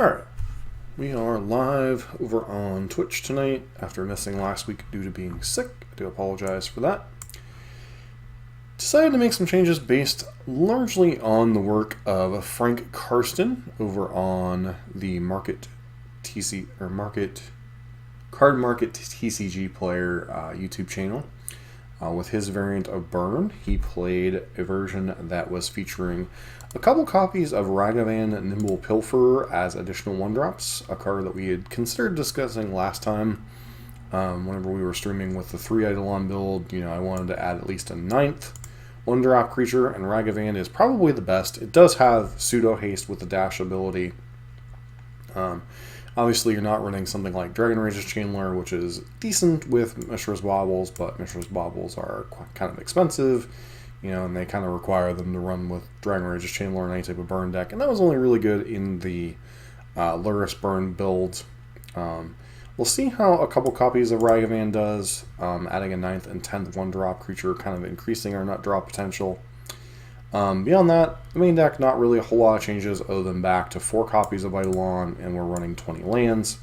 Alright, we are live over on Twitch tonight after missing last week due to being sick. I do apologize for that. Decided to make some changes based largely on the work of Frank Karsten over on the CardMarket TCG player YouTube channel. With his variant of Burn, he played a version that was featuring a couple copies of Ragavan Nimble Pilferer as additional 1-drops, a card that we had considered discussing last time. Whenever we were streaming with the 3 Eidolon build, I wanted to add at least a 9th 1-drop creature, and Ragavan is probably the best. It does have pseudo haste with the dash ability. Obviously, you're not running something like Dragon Rage's Chandler, which is decent with Mishra's Baubles, but Mishra's Baubles are kind of expensive, and they kind of require them to run with Dragon Rage's Chandler in any type of burn deck, and that was only really good in the Luris burn build. We'll see how a couple copies of Ragavan does, adding a 9th and 10th 1-drop creature, kind of increasing our nut drop potential. Beyond that, the main deck, not really a whole lot of changes other than back to 4 copies of Eidolon, and we're running 20 lands.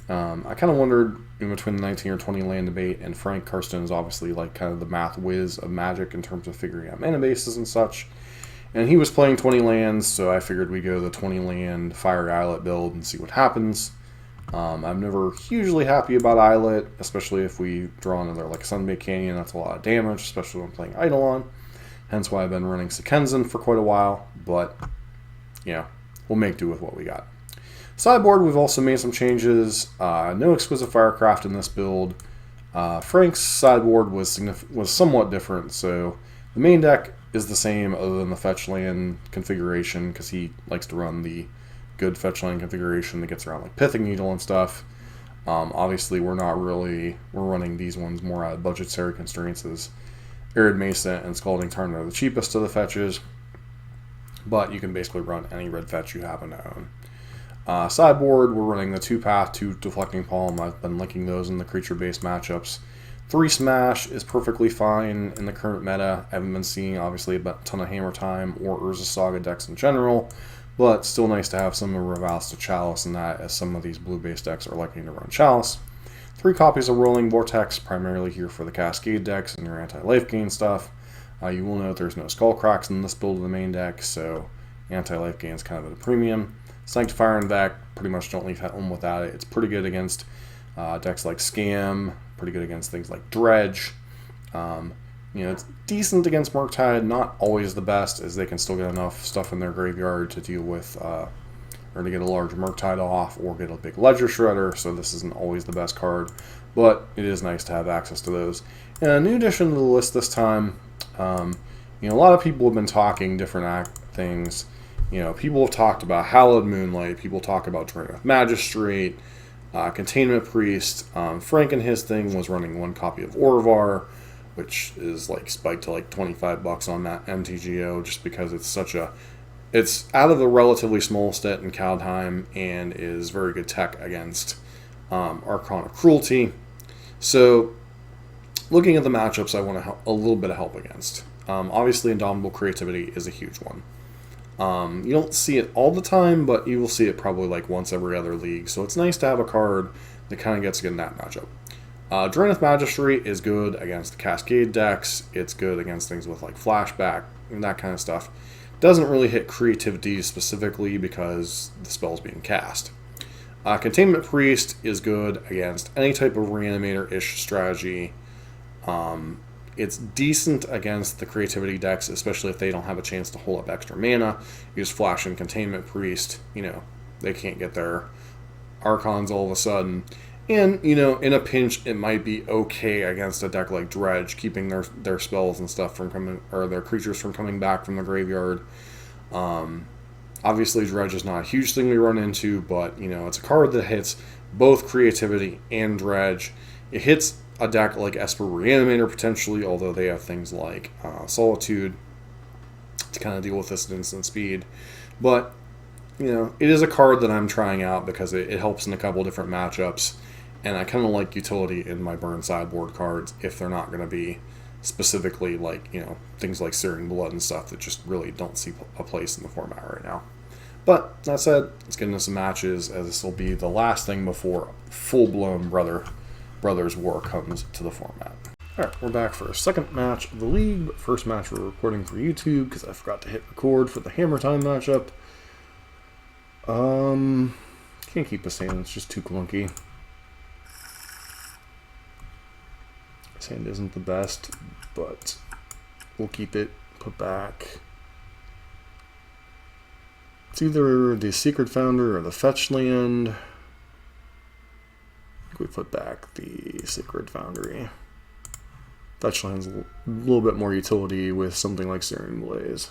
I kind of wondered in between the 19 or 20 land debate, and Frank Karsten is obviously like kind of the math whiz of Magic in terms of figuring out mana bases and such. And he was playing 20 lands, so I figured we'd go the 20 land Fire Islet build and see what happens. I'm never hugely happy about Islet, especially if we draw another like Sunbaked Canyon. That's a lot of damage, especially when playing Eidolon. Hence why I've been running Sekenzen for quite a while, but we'll make do with what we got. Sideboard, we've also made some changes. No Exquisite Firecraft in this build. Frank's sideboard was somewhat different, so the main deck is the same other than the fetch land configuration, because he likes to run the good fetch land configuration that gets around like Pithing Needle and stuff. Obviously, we're running these ones more out of budgetary constraints as Arid Mesa and Scalding Tarn are the cheapest of the fetches, but you can basically run any red fetch you happen to own. Sideboard, we're running the 2-path, 2 Deflecting Palm. I've been linking those in the creature-based matchups. 3 Smash is perfectly fine in the current meta. I haven't been seeing, obviously, a ton of Hammer Time or Urza Saga decks in general, but still nice to have some of Reval's to Chalice in that, as some of these blue-based decks are likely to run Chalice. 3 copies of Rolling Vortex, primarily here for the Cascade decks and your anti-life gain stuff. You will note there's no Skullcracks in this build of the main deck, so anti-life gain is kind of at a premium. Sanctifier and Vac, pretty much don't leave home without it. It's pretty good against decks like Scam, pretty good against things like Dredge. It's decent against Murktide, not always the best, as they can still get enough stuff in their graveyard to deal with or to get a large Murktide off, or get a big Ledger Shredder, so this isn't always the best card, but it is nice to have access to those. And a new addition to the list this time, a lot of people have been talking different things. People have talked about Hallowed Moonlight, people talk about Draenith Magistrate, Containment Priest. Frank and his thing was running 1 copy of Orvar, which is like spiked to like $25 on that MTGO, just because it's out of the relatively small set in Kaldheim and is very good tech against Archon of Cruelty. So, looking at the matchups, I want a little bit of help against. Obviously, Indomitable Creativity is a huge one. You don't see it all the time, but you will see it probably like once every other league. So it's nice to have a card that kind of gets good in that matchup. Draenith Magistrate is good against the Cascade decks. It's good against things with like Flashback and that kind of stuff. Doesn't really hit Creativity specifically because the spell's being cast. Containment Priest is good against any type of Reanimator-ish strategy. It's decent against the Creativity decks, especially if they don't have a chance to hold up extra mana. You just flash in Containment Priest, they can't get their Archons all of a sudden. And, in a pinch, it might be okay against a deck like Dredge, keeping their spells and stuff from coming, or their creatures from coming back from the graveyard. Obviously, Dredge is not a huge thing we run into, but, it's a card that hits both Creativity and Dredge. It hits a deck like Esper Reanimator, potentially, although they have things like Solitude to kind of deal with this at instant speed. But, it is a card that I'm trying out because it helps in a couple different matchups. And I kind of like utility in my burn sideboard cards if they're not going to be specifically like, things like Searing Blood and stuff that just really don't see a place in the format right now. But that said, let's get into some matches, as this will be the last thing before full-blown Brothers War comes to the format. Alright, we're back for a second match of the league, but first match we're recording for YouTube because I forgot to hit record for the Hammer Time matchup. Can't keep this hand, it's just too clunky. This hand isn't the best, but we'll keep it put back. It's either the Secret Founder or the Fetch Land. I think we put back the Secret Foundry. Fetch Land's a little bit more utility with something like Searing Blaze.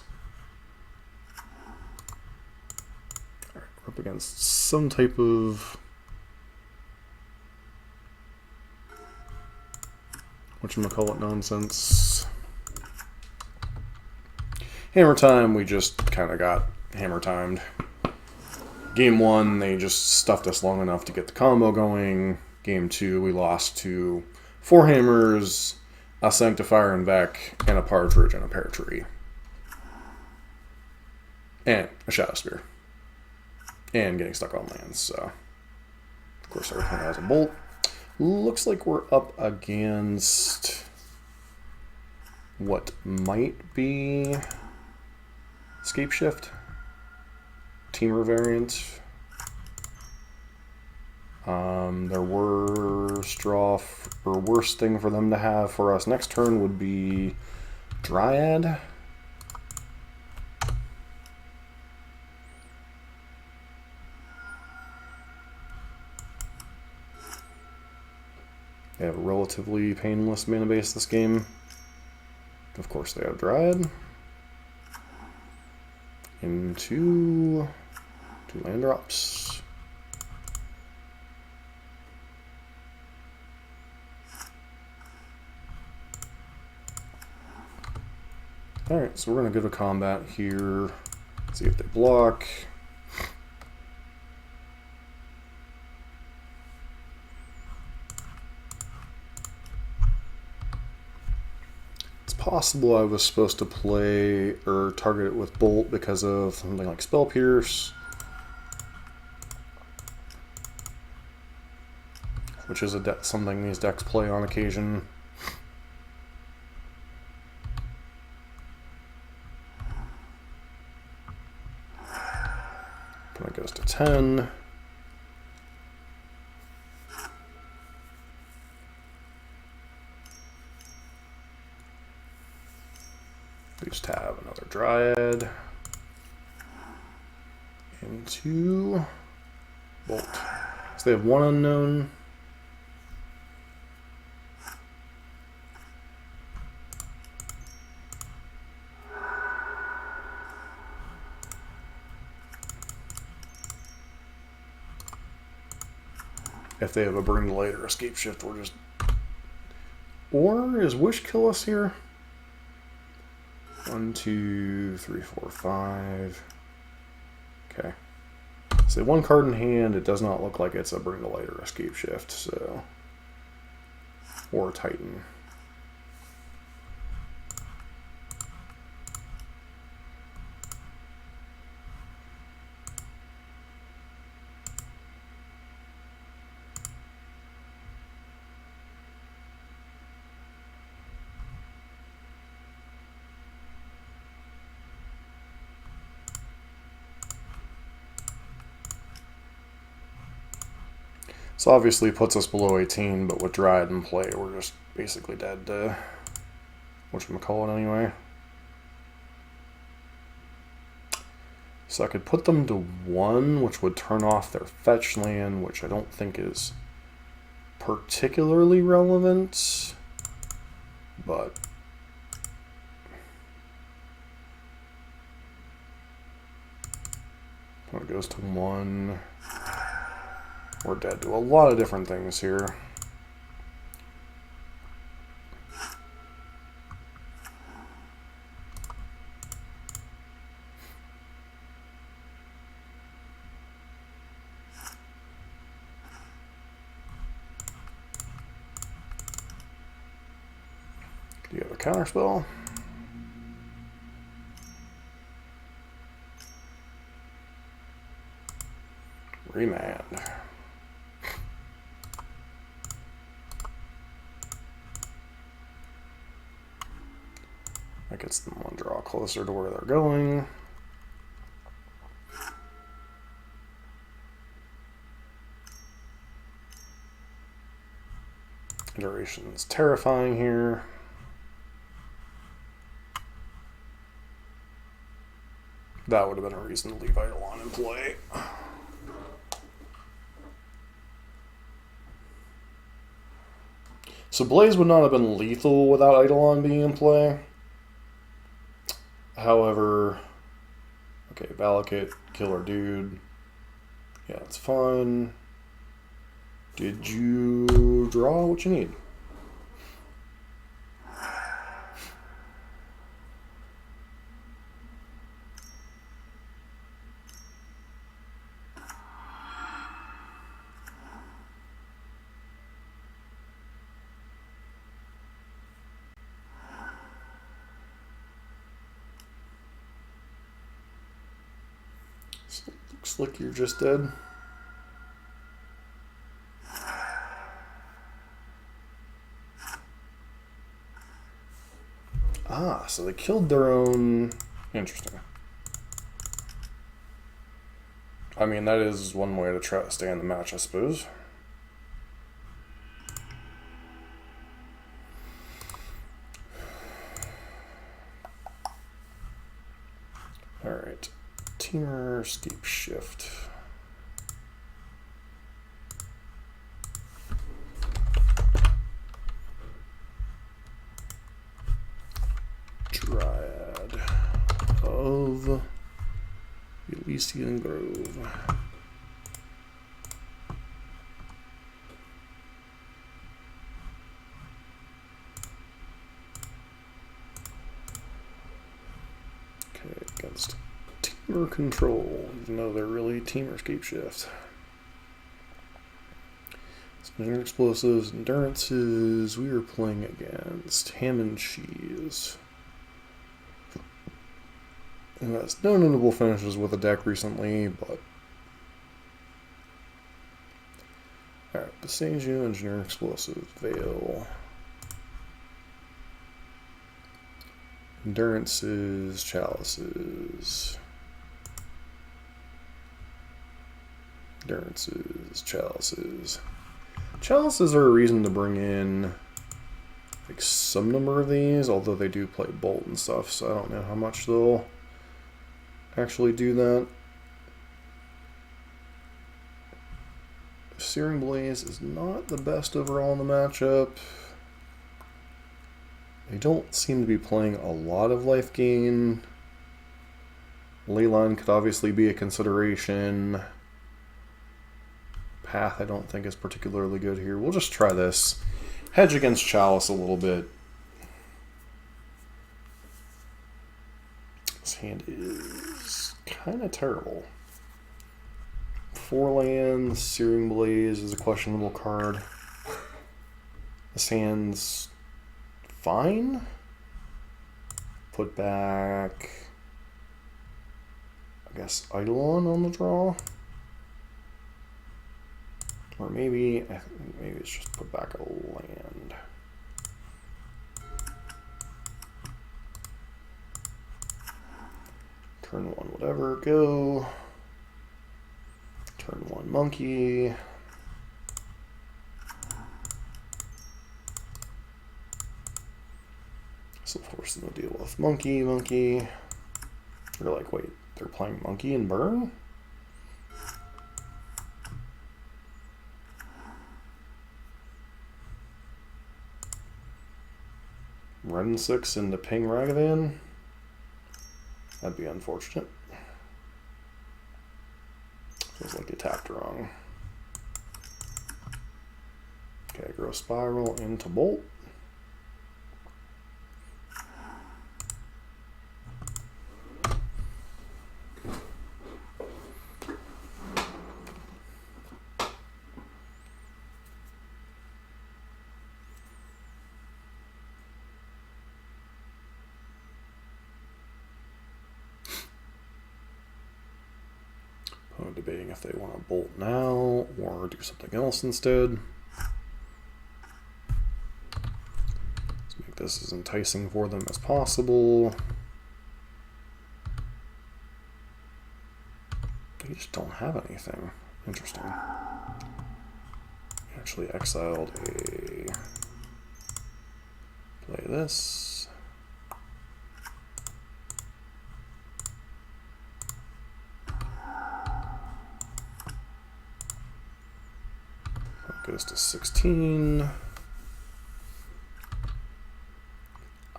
Alright, we're up against some type of whatchamacallit nonsense. Hammer Time, we just kind of got hammer timed. Game 1, they just stuffed us long enough to get the combo going. Game 2, we lost to 4 hammers, a Sanctifier and Vec, and a Partridge and a Pear Tree. And a Shadow Spear. And getting stuck on lands, so. Of course, everything has a bolt. Looks like we're up against what might be Scapeshift. Temur variant. Their worst thing for them to have for us next turn would be Dryad. They have a relatively painless mana base this game. Of course, they have Dryad. Into 2 land drops. Alright, so we're going to go to combat here. See if they block. It's possible I was supposed to play or target it with Bolt because of something like Spell Pierce, which is something these decks play on occasion. When it goes to 10. We just have another Dryad. Into Bolt. So they have 1 unknown. If they have a Bring to Light or a Scapeshift, we're just... Or is Wish kill us here? 1, 2, 3, 4, 5. Okay. So 1 card in hand, it does not look like it's a Bring to Light or a Scapeshift, so... Or a Titan. This obviously puts us below 18, but with Dryad in play, we're just basically dead to whatchamacallit anyway. So I could put them to 1, which would turn off their fetch land, which I don't think is particularly relevant, but when it goes to 1, we're dead to a lot of different things here. Do you have a counterspell? Remand. That gets them one draw closer to where they're going. Duration is terrifying here. That would have been a reason to leave Eidolon in play. So Blaze would not have been lethal without Eidolon being in play. However, okay, Valakut, Killer Dude. Yeah, it's fine. Did you draw what you need? So looks like you're just dead. Ah, so they killed their own. Interesting. I mean, that is one way to try to stay in the match, I suppose. Alright. Temur Scapshift. Dryad of Elysian Grove. Okay, against Temur Control, even though they're really Temur Scapeshift. Spinning Explosives, Endurances, we are playing against Ham and Cheese. And that's no notable finishes with the deck recently, but... Alright, Besagio, Engineering Explosives, Veil. Endurances, Chalices. Endurances, Chalices. Chalices are a reason to bring in like some number of these, although they do play Bolt and stuff, so I don't know how much they'll actually do that. Searing Blaze is not the best overall in the matchup. They don't seem to be playing a lot of life gain. Leyline could obviously be a consideration. Path I don't think is particularly good here. We'll just try this. Hedge against Chalice a little bit. This hand is kind of terrible. 4 lands, Searing Blaze is a questionable card. This hand's fine. Put back, I guess, Eidolon on the draw. Or maybe it's just put back a land. Turn 1, whatever, go. Turn 1, monkey. So force them to deal with monkey. They're like, wait, they're playing monkey and burn? Run 6 into ping Ragavan? That'd be unfortunate. Feels like you tapped wrong. Okay, Growth Spiral into Bolt. I'm debating if they want to bolt now or do something else instead. Let's make this as enticing for them as possible. They just don't have anything. Interesting. Actually exiled a... Play this. That goes to 16.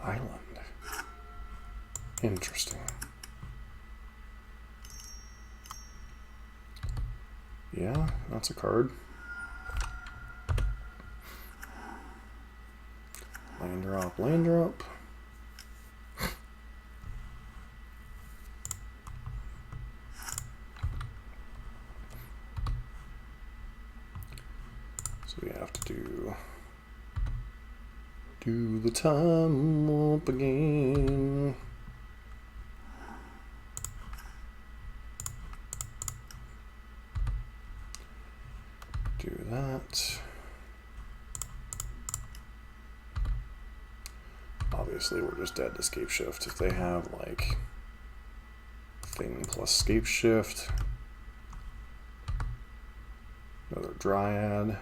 Island. Interesting. Yeah, that's a card. Land drop, land drop. So we have to do the time warp again. Do that. Obviously, we're just dead to Scapeshift. If they have like thing plus Scapeshift, another Dryad.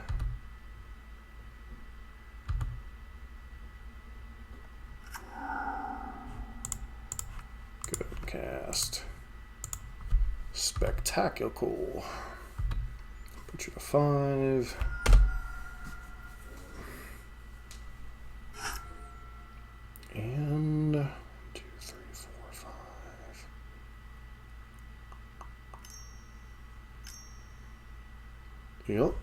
Good cast. Spectacular. Put you to 5. And 1, 2, 3, 4, 5. Yep.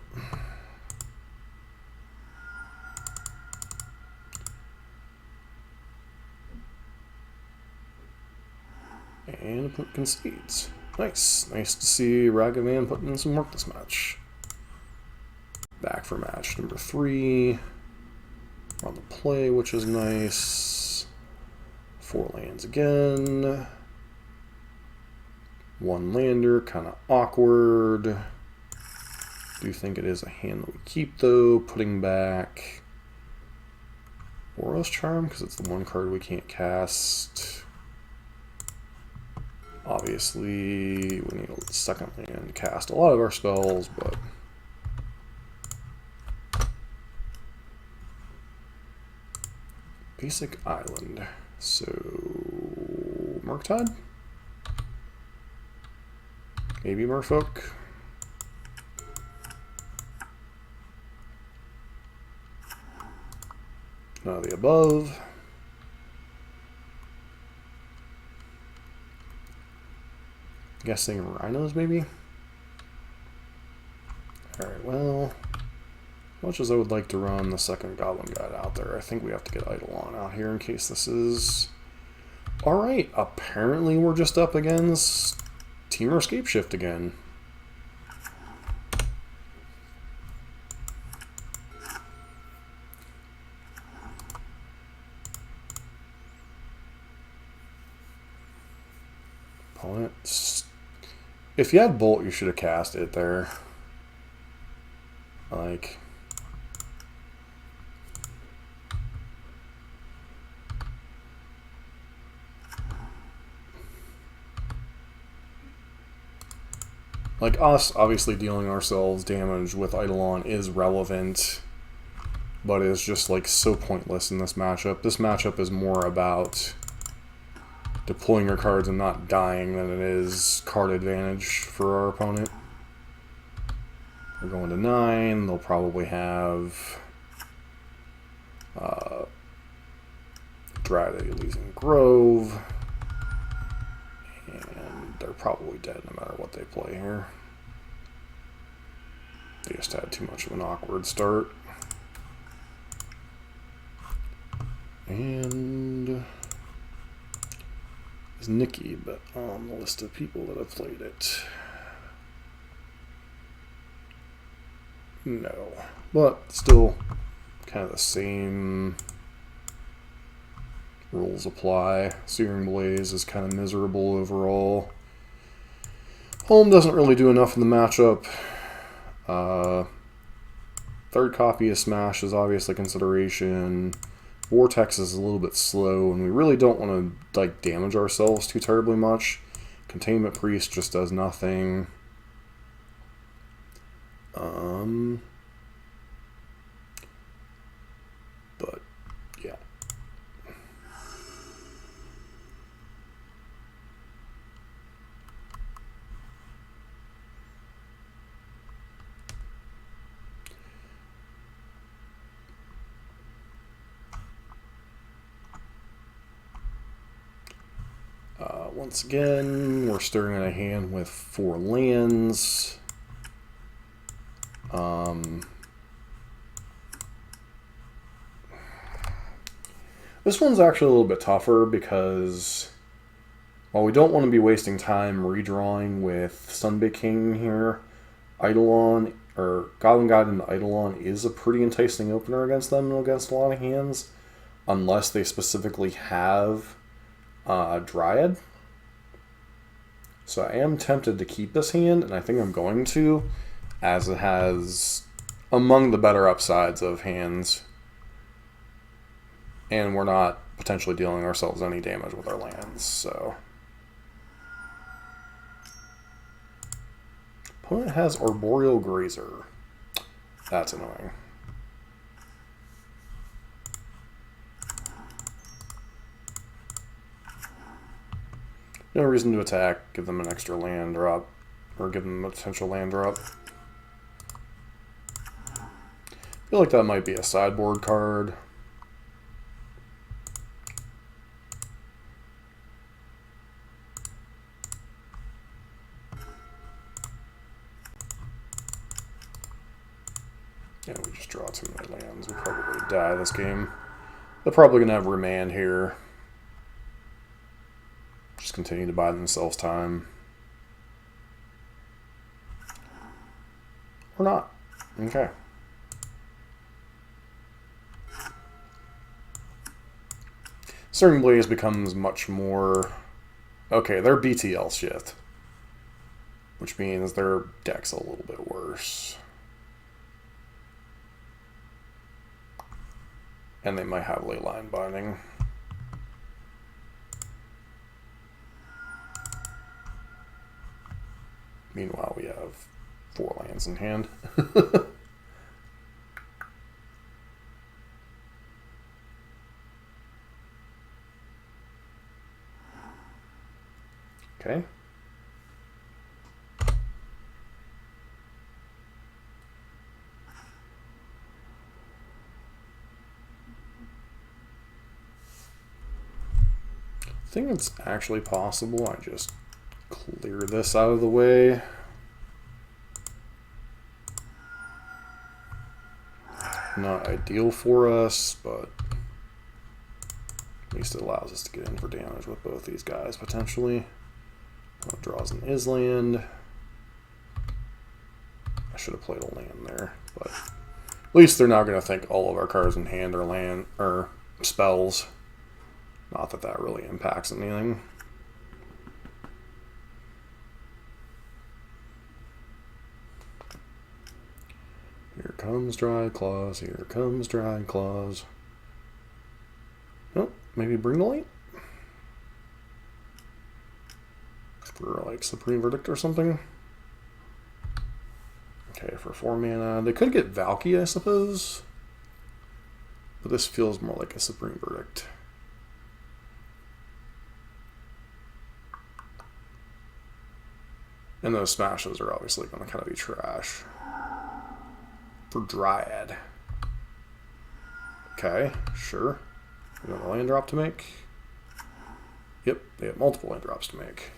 And opponent concedes. Nice. Nice to see Ragavan putting in some work this match. Back for match number 3. On the play, which is nice. 4 lands again. 1 lander, kind of awkward. Do think it is a hand that we keep though. Putting back Boros Charm because it's the one card we can't cast. Obviously, we need a second land to cast a lot of our spells, but basic island. So Murktide? Maybe Merfolk. None of the above. Guessing Rhinos, maybe? Alright, well, as much as I would like to run the second Goblin Guide out there, I think we have to get Eidolon out here in case this is... Alright, apparently we're just up against Temur Scapshift again. Opponents. If you had Bolt, you should have cast it there. Like... Like us, obviously dealing ourselves damage with Eidolon is relevant, but it's just like so pointless in this matchup. This matchup is more about deploying your cards and not dying than it is card advantage for our opponent. We're going to 9. They'll probably have Dryad Elysian Grove. And they're probably dead no matter what they play here. They just had too much of an awkward start. And is Nikki, but on the list of people that have played it. No. But still kind of the same rules apply. Searing Blaze is kind of miserable overall. Home doesn't really do enough in the matchup. Third copy of Smash is obviously a consideration. Vortex is a little bit slow, and we really don't want to like damage ourselves too terribly much. Containment Priest just does nothing. But yeah. Once again, we're starting in a hand with 4 lands. This one's actually a little bit tougher because while we don't want to be wasting time redrawing with Sunbig King here, Eidolon or Goblin Guide into Eidolon is a pretty enticing opener against them and against a lot of hands, unless they specifically have Dryad. So I am tempted to keep this hand, and I think I'm going to, as it has among the better upsides of hands, and we're not potentially dealing ourselves any damage with our lands. So opponent has Arboreal Grazer. That's annoying. No reason to attack, give them an extra land drop, or give them a potential land drop. I feel like that might be a sideboard card. Yeah, we just draw too many lands. We'll probably die this game. They're probably going to have Remand here. Just continue to buy themselves time. Or not. Okay. Searing Blaze becomes much more... Okay, they're BTL Shift, which means their deck's a little bit worse. And they might have Ley Line Binding. Meanwhile, we have 4 lands in hand. Okay. I think it's actually possible. I just clear this out of the way. Not ideal for us, but at least it allows us to get in for damage with both these guys potentially. Draws an Island. I should have played a land there, but at least they're not going to think all of our cards in hand are land or spells. Not that that really impacts anything. Here comes Dry Claws, here comes Dry Claws. Oh, maybe bring the light? For like Supreme Verdict or something. Okay, for 4 mana. They could get Valky, I suppose. But this feels more like a Supreme Verdict. And those smashes are obviously going to kind of be trash. For Dryad. Okay, sure. We got a land drop to make. Yep, they have multiple land drops to make.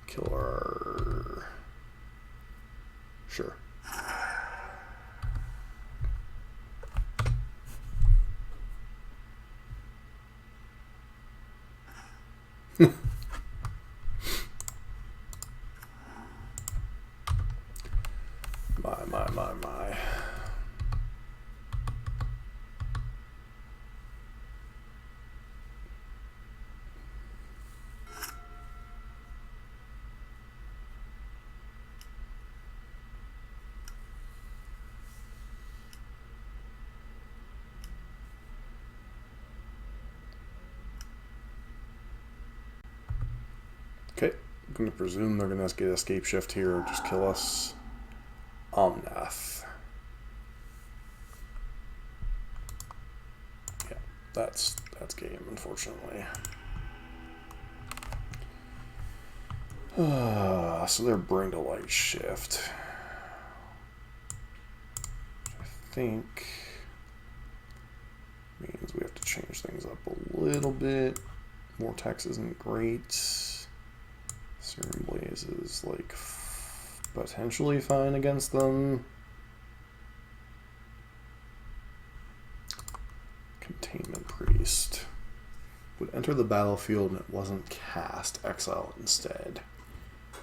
Killer. Sure. My. Okay, I'm going to presume they're going to get a Scapeshift here or just kill us. Omnath. Yeah, that's game, unfortunately. So they're Bring to Light Shift. I think means we have to change things up a little bit. Vortex isn't great. Searing Blaze is like potentially fine against them. Containment Priest would enter the battlefield and it wasn't cast. Exile it instead.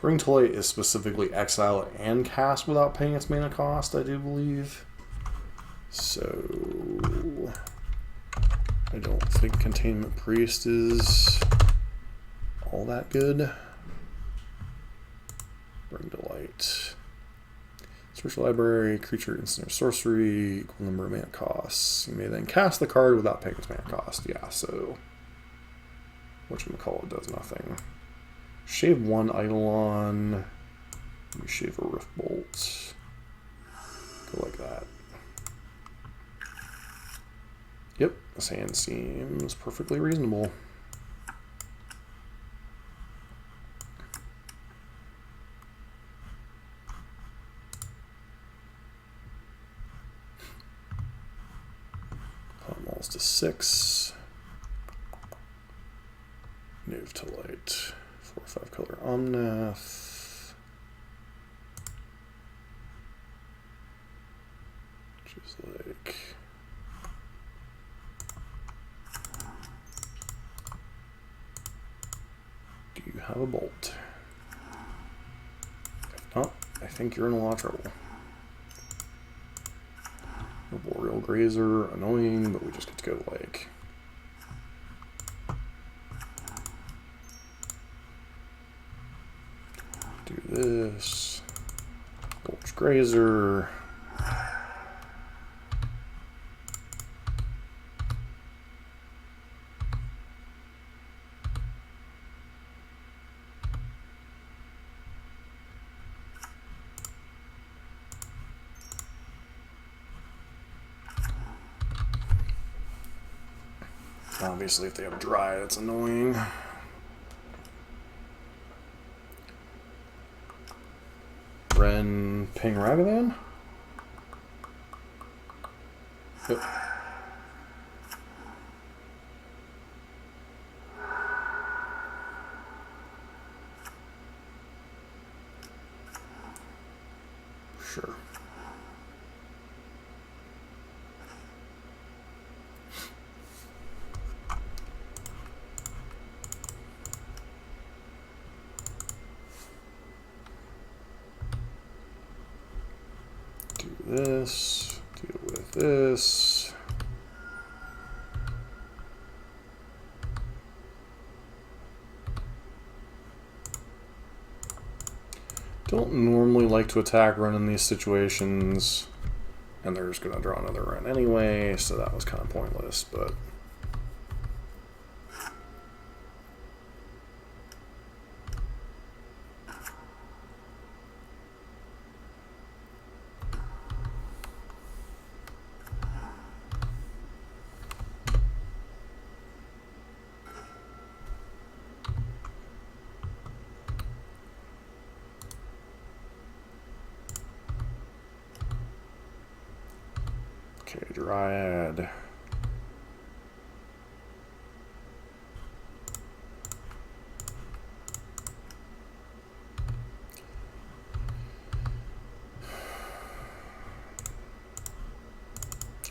Bring to Light is specifically exile it and cast without paying its mana cost, I do believe. So I don't think Containment Priest is all that good. Bring to Light. Search library, creature, instant or sorcery, equal number of mana costs. You may then cast the card without paying its mana cost. Yeah, so whatchamacallit does nothing. Shave one Eidolon. You shave a Rift Bolt. Go like that. Yep, this hand seems perfectly reasonable. Almost to 6. Move to Light. 4 or 5 color Omnath. Which is like. Do you have a bolt? If not, I think you're in a lot of trouble. Arboreal Grazer, annoying, but we just get to go like. Do this. Bulge Grazer. Obviously, if they have dry, that's annoying. Ren ping Ragavan? Yep. Sure. Do this. Deal with this. Don't normally like to attack Ren in these situations, and they're just going to draw another Ren anyway, so that was kind of pointless, but... Okay, Dryad.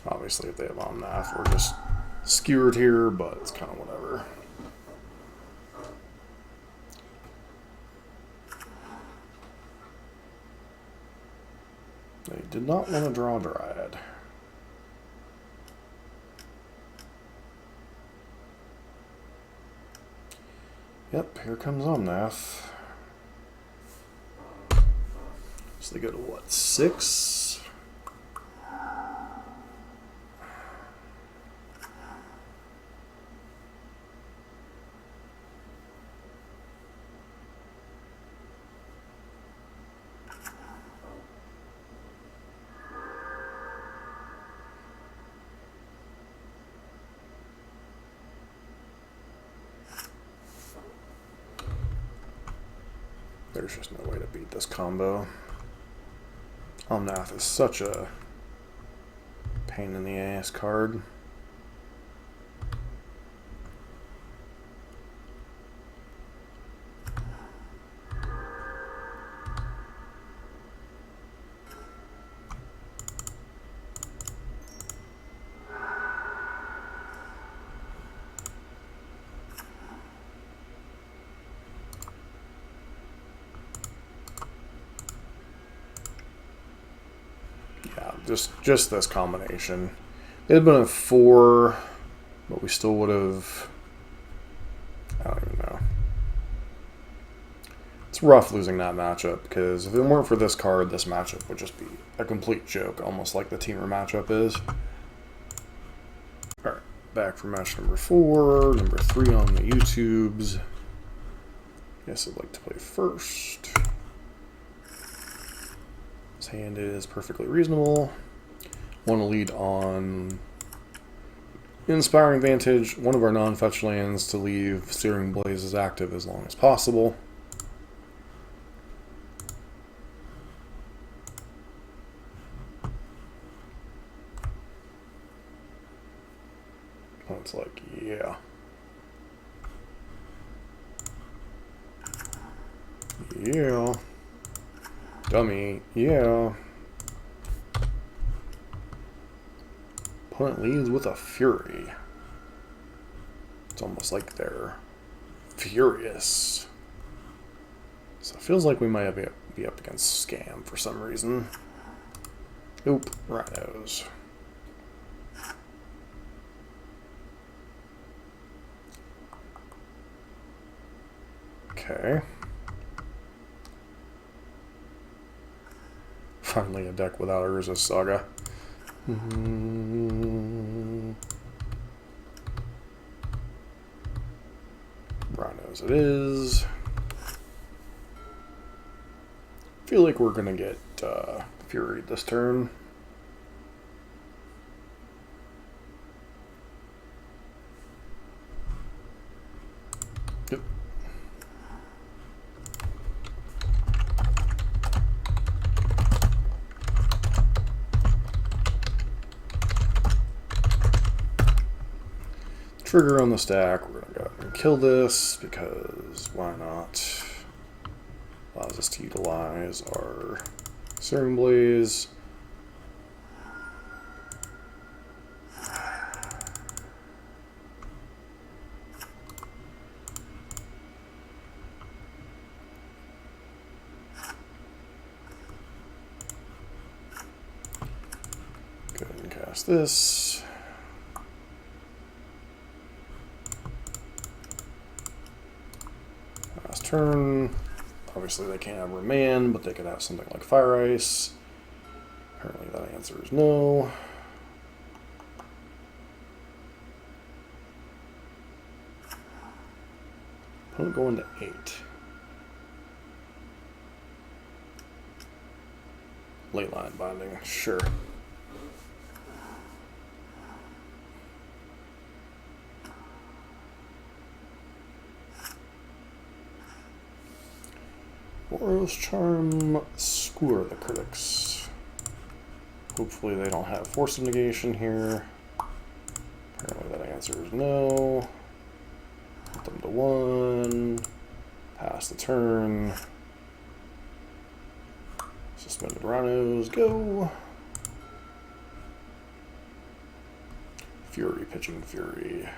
Obviously, if they have Omnath, we're just skewered here, but it's kind of whatever. They did not want to draw Dryad. Yep, here comes Omnath. So they go to what, 6? There's just no way to beat this combo. Omnath is such a pain in the ass card. Just this combination. It had been a 4, but we still would have. I don't even know. It's rough losing that matchup because if it weren't for this card, this matchup would just be a complete joke, almost like the Temur matchup is. Alright, back for match number 4, number 3 on the YouTubes. Yes, I'd like to play first. His hand is perfectly reasonable. Want to lead on Inspiring Vantage, one of our non-fetch lands, to leave Searing Blazes active as long as possible. It's like, yeah. Yeah. Dummy, yeah. Opponent leads with a Fury. It's almost like they're furious. So it feels like we might be up against Scam for some reason. Oop, Rhinos. Okay. Finally a deck without Urza's Saga. Rhinos it is. Feel like we're gonna get Fury this turn. Yep. Trigger on the stack. We're gonna go ahead and kill this because why not? Allows us to utilize our Searing Blaze. Go ahead and cast this. Last turn. Obviously they can't have Remand, but they could have something like Fire Ice. Apparently that answer is no. Opponent going to 8. Late line binding, sure. Boros Charm, Skewer the Critics. Hopefully they don't have Force of Negation here. Apparently that answer is no. Put them to 1. Pass the turn. Suspended Rhinos, go. Fury, pitching Fury.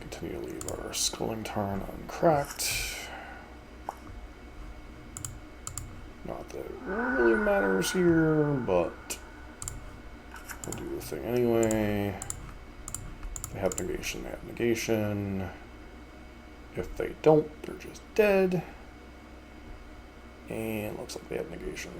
Continue to leave our Sculling Tarn uncracked. Not that it really matters here, but we'll do the thing anyway. They have negation, they have negation. If they don't, they're just dead. And looks like they have negation.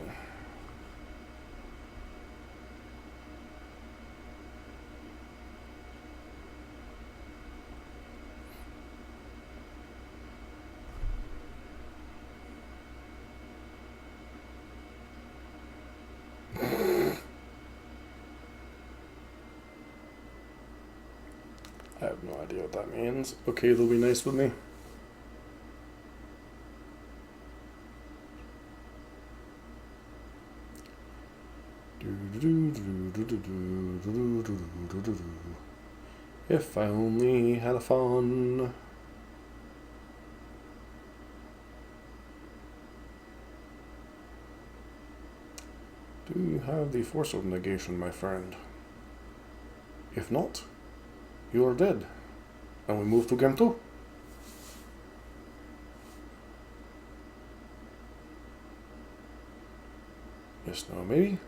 I have no idea what that means. Okay, they'll be nice with me. If I only had a fun. Do you have the force of negation, my friend? If not, you are dead. And we move to game 2. Yes, no, maybe?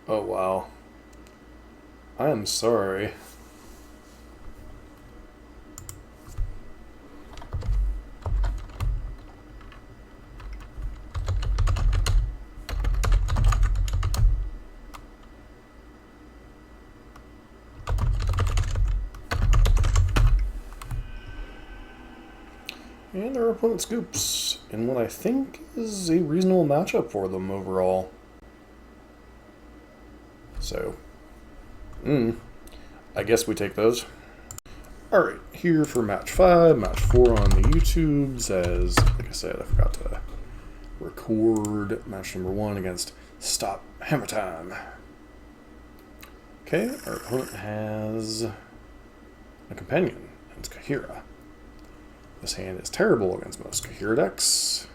Oh, wow. I am sorry. And their opponent scoops in what I think is a reasonable matchup for them overall. So, I guess we take those. Alright, here for match 5, match 4 on the YouTubes, as, like I said, I forgot to record match number 1 against Stop Hammer Time. Okay, our opponent has a companion, and it's Kahira. This hand is terrible against most Kahira decks.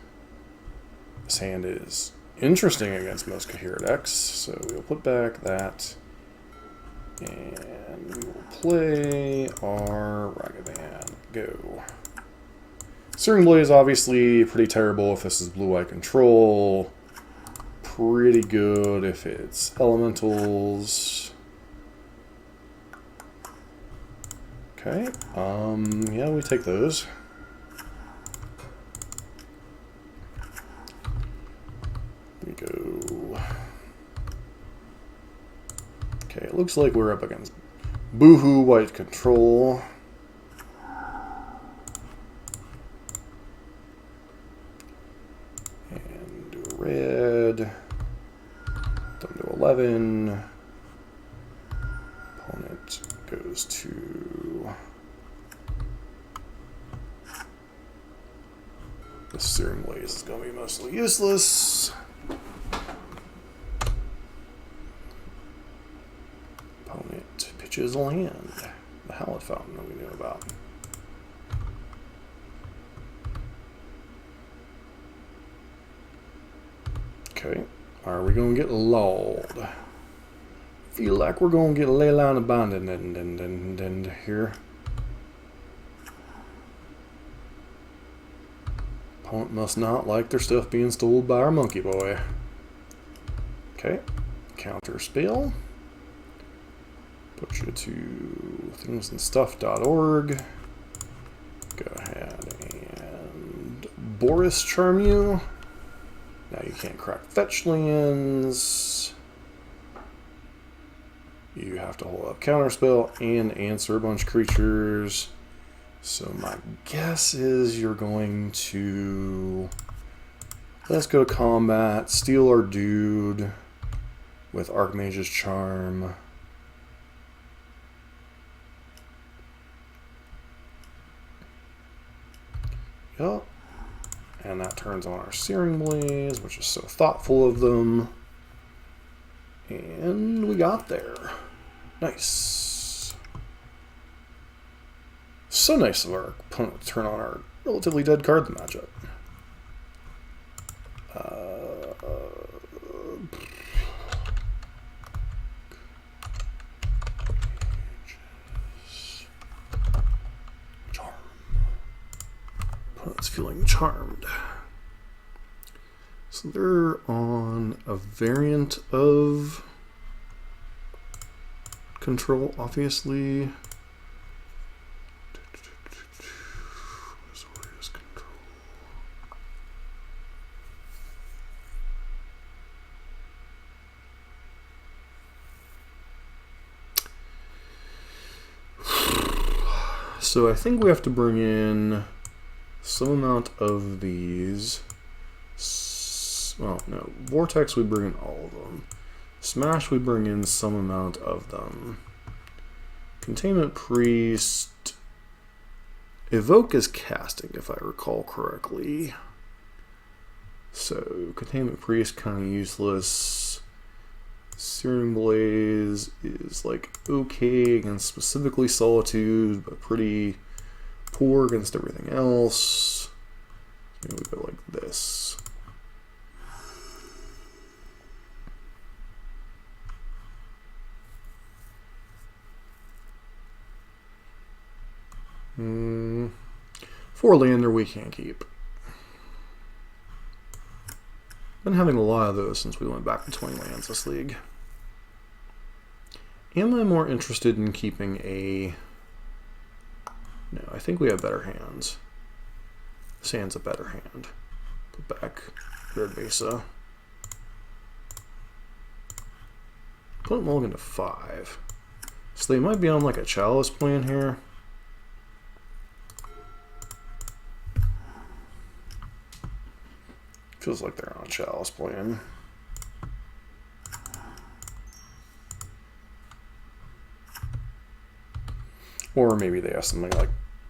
This hand is interesting against most Kahira decks, so we'll put back that, and we will play our Ragavan. Go. Searing Blade is obviously pretty terrible if this is blue-eye control. Pretty good if it's elementals. Okay, yeah, we take those. We go. Okay, it looks like we're up against Boohoo White Control. And do a red. Them to 11. Opponent goes to the Searing Blaze is going to be mostly useless. Opponent pitches land. The Hallowed Fountain that we knew about. Okay, are we going to get lulled? Feel like we're going to get Leyline Abandoned here. Opponent must not like their stuff being stolen by our monkey boy. Okay, counter spell. Put you to thingsandstuff.org. Go ahead and Boros charm you. Now you can't crack fetch lands. You have to hold up counterspell and answer a bunch of creatures. So my guess is you're going to... Let's go to combat, steal our dude with Archmage's Charm. Yep. And that turns on our Searing Blaze, which is so thoughtful of them. And we got there. Nice. So nice of our opponent to turn on our relatively dead card in the matchup. Charm. Opponent's feeling charmed. So they're on a variant of control, obviously. So I think we have to bring in some amount of these. Well, no. Vortex, we bring in all of them. Smash, we bring in some amount of them. Containment Priest. Evoke is casting, if I recall correctly. So, Containment Priest, kind of useless. Searing Blaze is like okay against specifically Solitude, but pretty poor against everything else. Maybe we go like this. Four-lander we can't keep. Been having a lot of those since we went back to 20 lands this league. Am I more interested in keeping a... No, I think we have better hands. This hand's a better hand. Put back Red Mesa. Put Mulligan to 5. So they might be on like a Chalice plan here. Feels like they're on a Chalice plan. Or maybe they have something like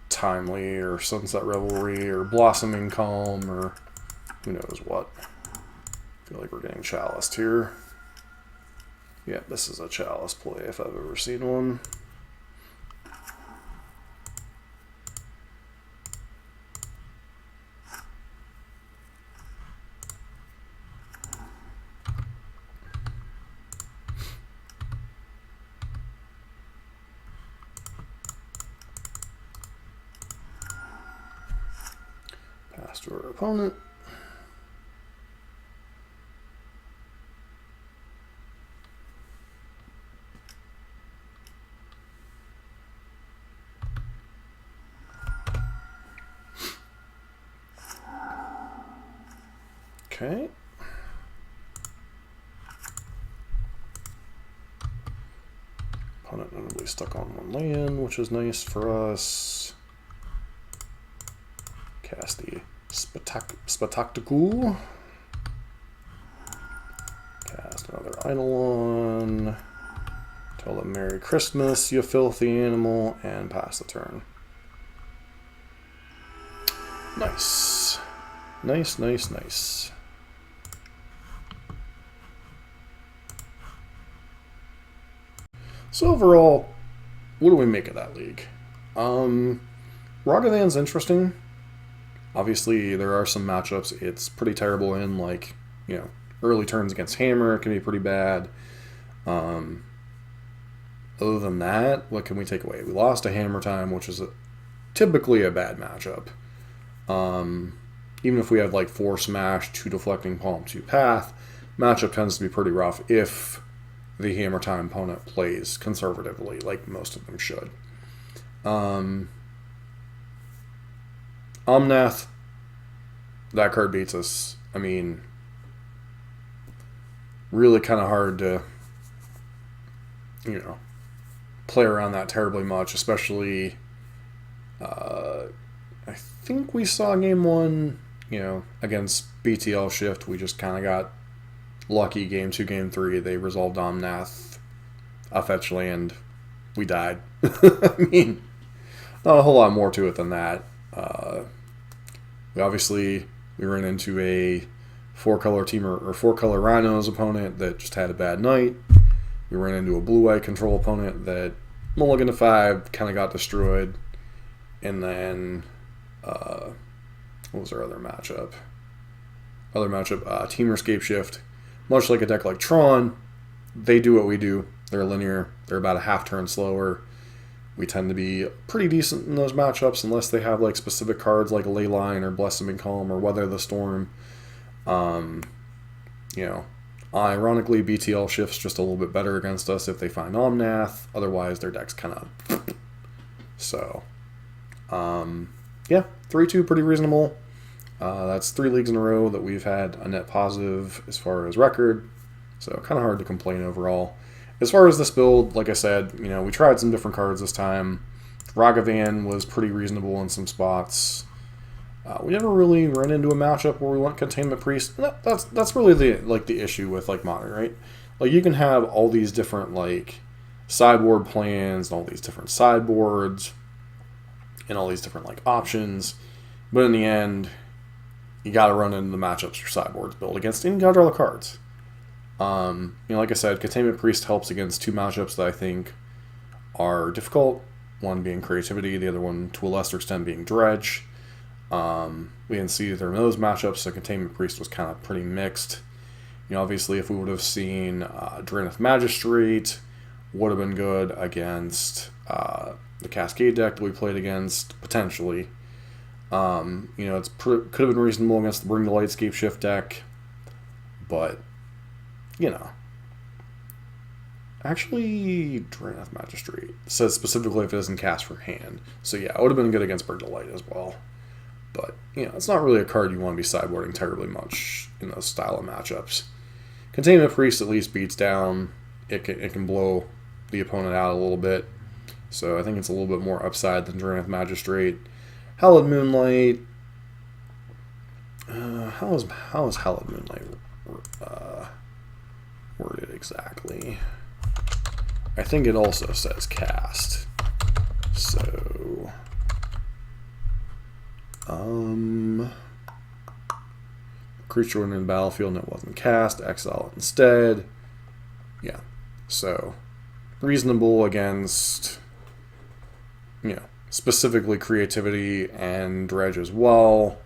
Timely or Sunset Revelry or Blossoming Calm or who knows what. I feel like we're getting Chaliced here. Yeah, this is a Chalice play if I've ever seen one. To our opponent. Okay. Opponent notably stuck on one land, which is nice for us. Cast the Spectacle. Cast another Eidolon. Tell them Merry Christmas, you filthy animal, and pass the turn. Nice. Nice, nice, nice. So overall, what do we make of that league? Ragavan's interesting. Obviously, there are some matchups it's pretty terrible in, like, you know, early turns against Hammer can be pretty bad. Other than that, what can we take away? We lost to Hammer Time, which is typically a bad matchup. Even if we have like 4 Smash, 2 Deflecting Palm, 2 Path, matchup tends to be pretty rough if the Hammer Time opponent plays conservatively, like most of them should. Omnath, that card beats us. I mean, really kind of hard to, you know, play around that terribly much, especially, I think we saw game 1, you know, against BTL Shift. We just kind of got lucky. Game 2, game 3, they resolved Omnath, a fetch land, we died. I mean, not a whole lot more to it than that. We ran into a 4-color Temur or 4-color Rhinos opponent that just had a bad night. We ran into a blue-white control opponent that mulligan to 5 kind of got destroyed, and then what was our other matchup? Temur Scapshift. Much like a deck like Tron, they do what we do. They're linear. They're about a half turn slower. We tend to be pretty decent in those matchups unless they have like specific cards like Leyline or Blossoming Calm or Weather the Storm. You know, ironically, BTL Shift's just a little bit better against us if they find Omnath. Otherwise, their deck's kind of... So, yeah, 3-2, pretty reasonable. That's 3 leagues in a row that we've had a net positive as far as record. So, kind of hard to complain overall. As far as this build, like I said, you know, we tried some different cards this time. Ragavan was pretty reasonable in some spots. We never really ran into a matchup where we went Containment Priest. That's really the issue with like Modern, right? Like you can have all these different like sideboard plans and all these different sideboards and all these different like options, but in the end, you got to run into the matchups your sideboards build against, and you got to draw the cards. Like I said, Containment Priest helps against two matchups that I think are difficult. One being Creativity, the other one to a lesser extent being Dredge. We didn't see either of those matchups, so Containment Priest was kind of pretty mixed. Obviously, if we would have seen Draenith Magistrate, would have been good against the Cascade deck that we played against, potentially. It could have been reasonable against the Bring to Light Scapeshift deck, but, Actually, Draenith Magistrate says specifically if it doesn't cast for hand. So yeah, it would have been good against Bring to Light as well. But, it's not really a card you want to be sideboarding terribly much in those style of matchups. Containment Priest at least beats down. It can blow the opponent out a little bit. So I think it's a little bit more upside than Draenith Magistrate. Hallowed Moonlight. How is Hallowed Moonlight worded exactly? I think it also says cast. So, creature went in the battlefield and it wasn't cast, exile it instead. Yeah, so reasonable against, specifically Creativity and Dredge as well.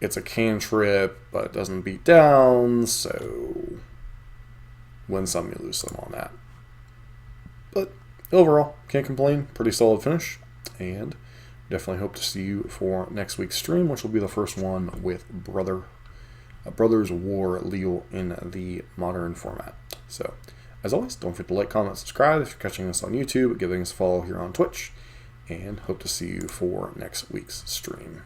It's a cantrip, but it doesn't beat down, so win some, you lose some on that. But overall, can't complain. Pretty solid finish. And definitely hope to see you for next week's stream, which will be the first one with Brothers War Leo in the Modern format. So, as always, don't forget to like, comment, subscribe if you're catching us on YouTube, giving us a follow here on Twitch, and hope to see you for next week's stream.